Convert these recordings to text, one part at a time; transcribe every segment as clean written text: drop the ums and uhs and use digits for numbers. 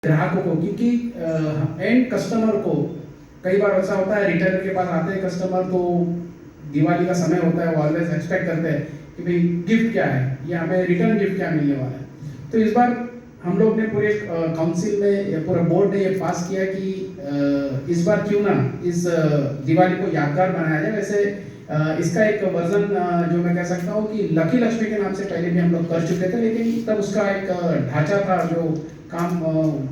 ग्राहकों को, क्योंकि एंड कस्टमर को कई बार ऐसा होता है, रिटेलर के पास आते हैं कस्टमर तो दिवाली का समय होता है, वो ऑलवेज एक्सपेक्ट करते हैं कि भाई गिफ्ट क्या है या हमें रिटर्न गिफ्ट क्या मिलने वाला है। तो इस बार हम लोग ने पूरे काउंसिल में या पूरा बोर्ड ने ये पास किया कि इस बार क्यों ना इस दिवाली को यादगार बनाया जाए। वैसे इसका एक वर्जन जो मैं कह सकता हूँ कि लकी लक्ष्मी के नाम से पहले भी हम लोग कर चुके थे, लेकिन तब उसका एक ढांचा था, जो काम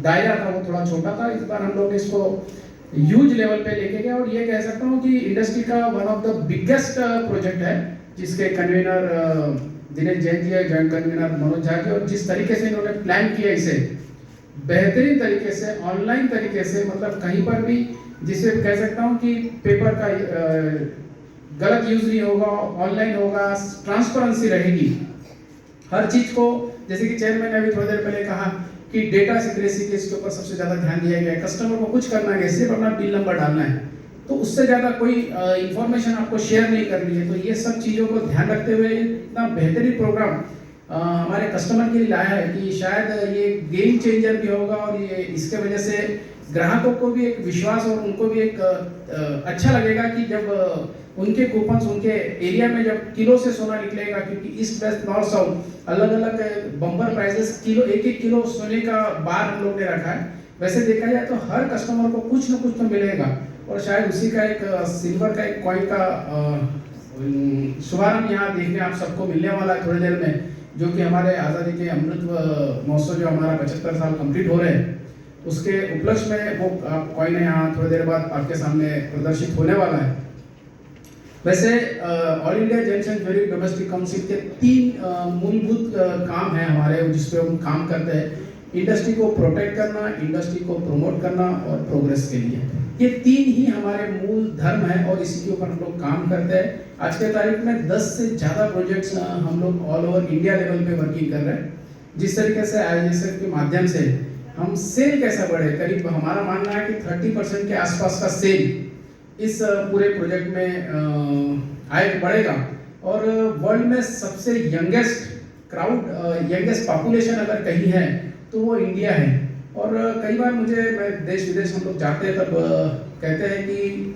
दायरा था वो थोड़ा छोटा था। इस बार हम लोग इसको ह्यूज लेवल पे लेके गए और ये कह सकता हूँ कि इंडस्ट्री का one of the biggest project है, जिसके कन्वीनर दिनेश जैन जी है, जॉइंट कन्वीनर मनोज झा जी, और जिस तरीके से इन्होंने प्लान किया इसे बेहतरीन तरीके से, ऑनलाइन तरीके से, मतलब कहीं पर भी जिसे कह सकता हूँ कि पेपर का गलत यूज नहीं होगा, ऑनलाइन होगा, ट्रांसपेरेंसी रहेगी हर चीज को। जैसे कि चेयरमैन ने अभी थोड़ी देर पहले कहा कि डेटा सिक्रेसी के इसके ऊपर सबसे ज्यादा ध्यान दिया गया है। कस्टमर को कुछ करना है, सिर्फ अपना बिल नंबर डालना है, तो उससे ज्यादा कोई इंफॉर्मेशन आपको शेयर नहीं करनी है। तो ये सब चीजों को ध्यान रखते हुए इतना बेहतरीन प्रोग्राम हमारे कस्टमर के लिए लाया है कि शायद ये गेम चेंजर भी होगा, और ये इसके वजह से ग्राहकों को भी एक विश्वास और उनको भी एक अच्छा लगेगा कि जब उनके कूपन्स उनके एरिया में जब किलो से सोना निकलेगा, क्योंकि ईस्ट वेस्ट नॉर्थ साउथ अलग अलग बम्पर प्राइसेस, किलो एक एक किलो सोने का बार हम लोग ने रखा है। वैसे देखा जाए तो हर कस्टमर को कुछ ना कुछ तो मिलेगा, और शायद उसी का एक सिल्वर का एक कॉइन का शुभारंभ यहाँ देखने आप सबको मिलने वाला है थोड़ी देर में, जो कि हमारे आज़ादी के अमृत महोत्सव जो हमारा 75 साल कंप्लीट हो रहे हैं उसके उपलक्ष्य में वो कॉइन यहाँ थोड़ी देर बाद आपके सामने प्रदर्शित होने वाला है। वैसे all India James and jewellery domestic council के 3 मूलभूत काम हैं हमारे, जिस पे हम काम करते हैं। इंडस्ट्री को प्रोटेक्ट करना, इंडस्ट्री को प्रमोट करना और प्रोग्रेस के लिए, ये 3 ही हमारे मूल धर्म हैं और इसी के ऊपर हम लोग काम करते हैं। आज के तारीख में 10 से ज़्यादा प्रोजेक्ट्स हम लोग ऑल ओवर इंडिया लेवल पे वर्किंग कर रहे हैं। जिस तरीके से IISF के माध्यम से हम सेल कैसा बढ़े, करीब हमारा मानना है कि 30% के आसपास का सेल इस पूरे प्रोजेक्ट में आय बढ़ेगा। और वर्ल्ड में सबसे यंगेस्ट क्राउड, यंगेस्ट पॉपुलेशन अगर कहीं है तो वो इंडिया है। और कई बार मैं देश विदेश हम लोग जाते हैं तब कहते हैं कि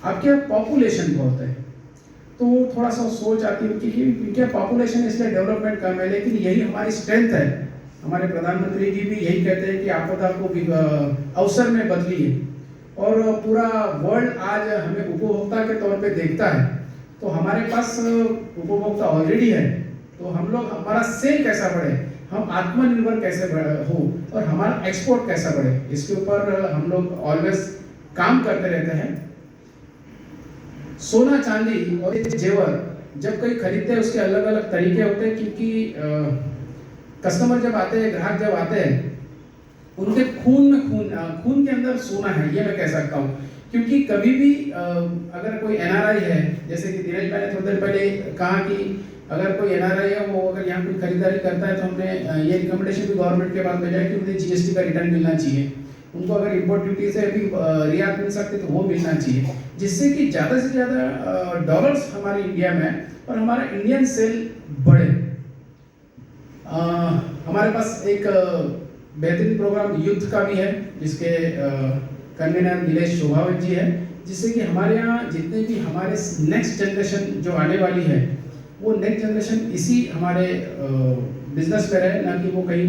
आपके यहाँ पॉपुलेशन बहुत है, तो थोड़ा सा सोच आती है कि इनके पॉपुलेशन इसलिए डेवलपमेंट कम है, लेकिन यही हमारी स्ट्रेंथ है। हमारे प्रधानमंत्री जी भी यही कहते हैं कि आपदा को अवसर में बदलिए, और पूरा वर्ल्ड आज हमें उपभोक्ता के तौर पे देखता है। तो हमारे पास उपभोक्ता ऑलरेडी है, तो हम लोग हमारा सेल कैसा बढ़े, हम आत्मनिर्भर कैसे हो, और हमारा एक्सपोर्ट कैसा बढ़े, इसके ऊपर हम लोग ऑलवेज काम करते रहते हैं। सोना चांदी और जेवर जब कोई खरीदते हैं उसके अलग अलग तरीके होते हैं, क्योंकि कस्टमर जब आते हैं, ग्राहक जब आते हैं, उनके खून में खून के अंदर सोना है, ये मैं कह सकता हूँ। क्योंकि कभी भी अगर कोई NRI है, जैसे कि दिनेश भाई ने थोड़ी देर पहले कहा कि अगर कोई NRI है वो अगर यहाँ कोई खरीदारी करता है तो हमने ये रिकमेंडेशन भी गवर्नमेंट के पास भेजा है कि उन्हें GST का रिटर्न मिलना चाहिए। उनको अगर इम्पोर्ट ड्यूटी से अभी रियायत मिल सकती तो वो मिलना चाहिए, जिससे कि ज़्यादा से ज़्यादा डॉलर्स हमारे इंडिया में और हमारा इंडियन सेल बढ़े। हमारे पास एक बेहतरीन प्रोग्राम युद्ध का भी है, जिसके कन्वीनर नीलेश शोभावत जी है, जिससे कि हमारे यहाँ जितने भी हमारे नेक्स्ट जनरेशन जो आने वाली है, वो नेक्स्ट जनरेशन इसी हमारे बिजनेस में रहे, ना कि वो कहीं